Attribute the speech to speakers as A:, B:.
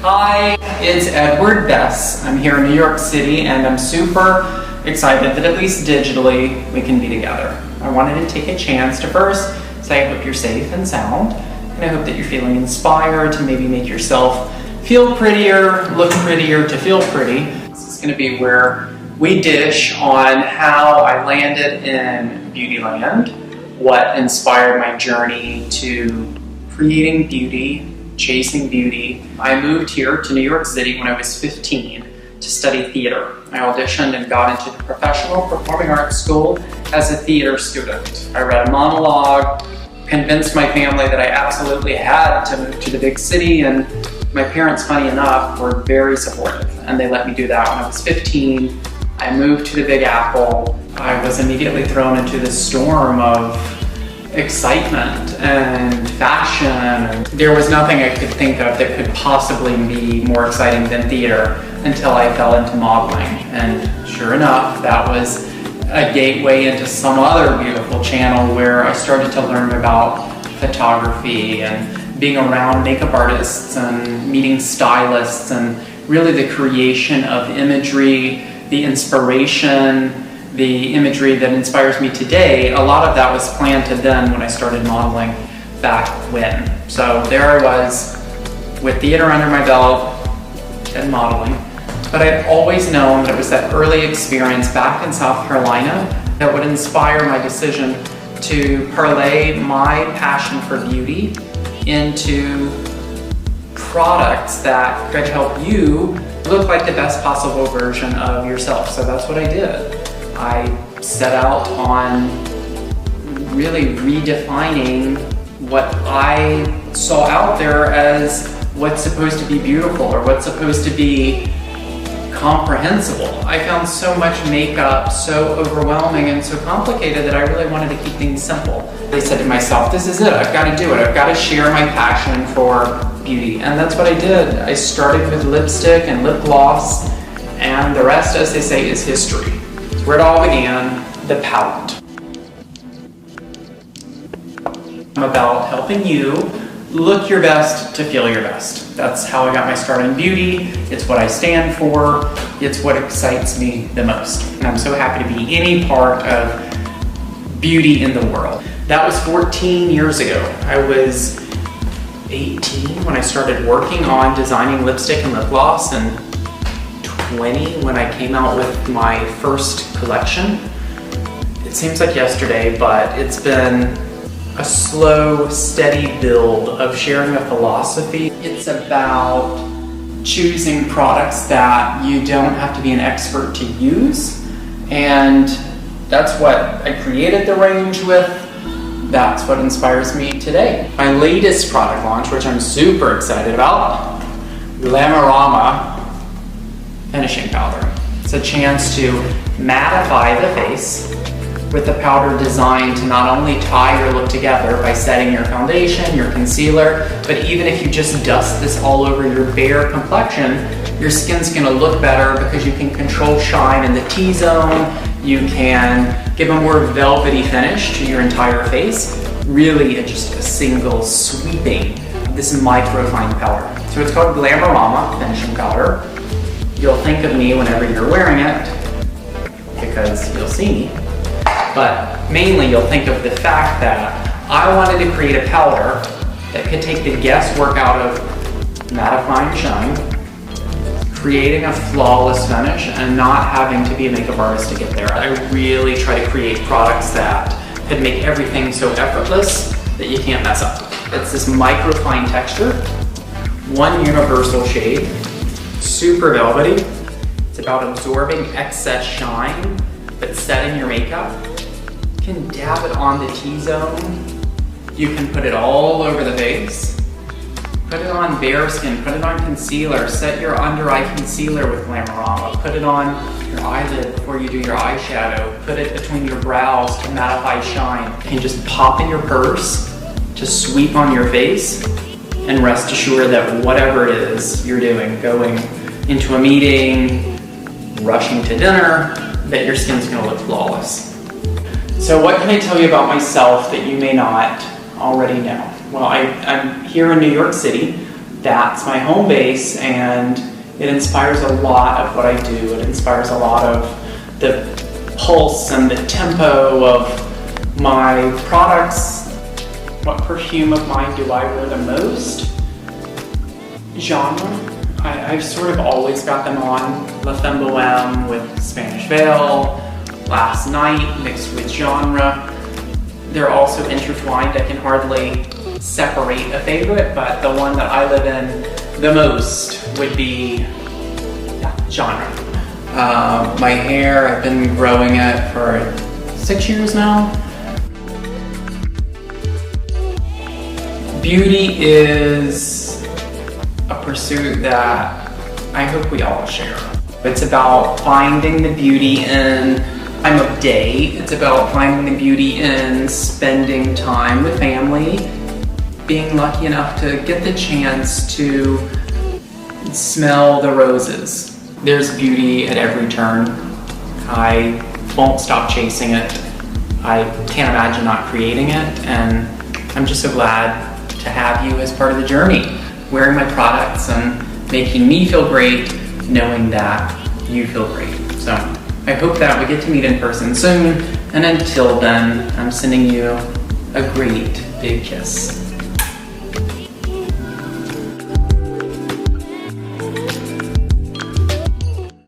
A: Hi, it's Edward Bess. I'm here in New York City and I'm super excited that at least digitally we can be together. I wanted to take a chance to first say I hope you're safe and sound, and I hope that you're feeling inspired to maybe make yourself feel prettier, look prettier, to feel pretty. This is going to be where we dish on how I landed in Beautyland, what inspired my journey to creating beauty, chasing beauty. I moved here to New York City when I was 15 to study theater. I auditioned and got into the professional performing arts school as a theater student. I read a monologue, convinced my family that I absolutely had to move to the big city, and my parents, funny enough, were very supportive and they let me do that when I was 15. I moved to the Big Apple. I was immediately thrown into this storm of excitement and fashion, and there was nothing I could think of that could possibly be more exciting than theater until I fell into modeling. And sure enough, that was a gateway into some other beautiful channel where I started to learn about photography and being around makeup artists and meeting stylists, and really the creation of imagery, the inspiration, the imagery that inspires me today. A lot of that was planted then when I started modeling back when. So there I was with theater under my belt and modeling. But I'd always known that it was that early experience back in South Carolina that would inspire my decision to parlay my passion for beauty into products that could help you look like the best possible version of yourself. So that's what I did. I set out on really redefining what I saw out there as what's supposed to be beautiful or what's supposed to be comprehensible. I found so much makeup so overwhelming and so complicated that I really wanted to keep things simple. I said to myself, this is it, I've got to do it. I've got to share my passion for beauty. And that's what I did. I started with lipstick and lip gloss, and the rest, as they say, is history. Where it all began, the palette. I'm about helping you look your best to feel your best. That's how I got my start in beauty. It's what I stand for. It's what excites me the most. And I'm so happy to be any part of beauty in the world. That was 14 years ago. I was 18 when I started working on designing lipstick and lip gloss, and 20 when I came out with my first collection. It seems like yesterday, but it's been a slow, steady build of sharing a philosophy. It's about choosing products that you don't have to be an expert to use, and that's what I created the range with. That's what inspires me today. My latest product launch, which I'm super excited about, Glamourama finishing powder. It's a chance to mattify the face with a powder designed to not only tie your look together by setting your foundation, your concealer, but even if you just dust this all over your bare complexion, your skin's gonna look better because you can control shine in the T-zone, you can give a more velvety finish to your entire face. Really just a single sweeping, this microfine powder. So it's called Glamourama finishing powder. You'll think of me whenever you're wearing it because you'll see me, but mainly you'll think of the fact that I wanted to create a powder that could take the guesswork out of mattifying shine, creating a flawless finish, and not having to be a makeup artist to get there. I really try to create products that could make everything so effortless that you can't mess up. It's this microfine texture, one universal shade, super velvety. It's about absorbing excess shine, but setting your makeup. You can dab it on the T-zone. You can put it all over the face. Put it on bare skin, put it on concealer, set your under eye concealer with Glamourama, put it on your eyelid before you do your eyeshadow, put it between your brows to mattify shine. You can just pop in your purse to sweep on your face, and rest assured that whatever it is you're doing, going into a meeting, rushing to dinner, that your skin's gonna look flawless. So what can I tell you about myself that you may not already know? Well, I'm here in New York City that's my home base, and it inspires a lot of what I do. It inspires a lot of the pulse and the tempo of my products. What perfume of mine do I wear the most? Genre. I've sort of always got them on. La Femme Bohème with Spanish Veil, Last Night mixed with genre. They're also intertwined. I can hardly separate a favorite, but the one that I live in the most would be genre. My hair, I've been growing it for 6 years now. Beauty is a pursuit that I hope we all share. It's about finding the beauty in time of day. It's about finding the beauty in spending time with family, being lucky enough to get the chance to smell the roses. There's beauty at every turn. I won't stop chasing it. I can't imagine not creating it, and I'm just so glad to have you as part of the journey, wearing my products and making me feel great, knowing that you feel great. So I hope that we get to meet in person soon, and until then, I'm sending you a great big kiss.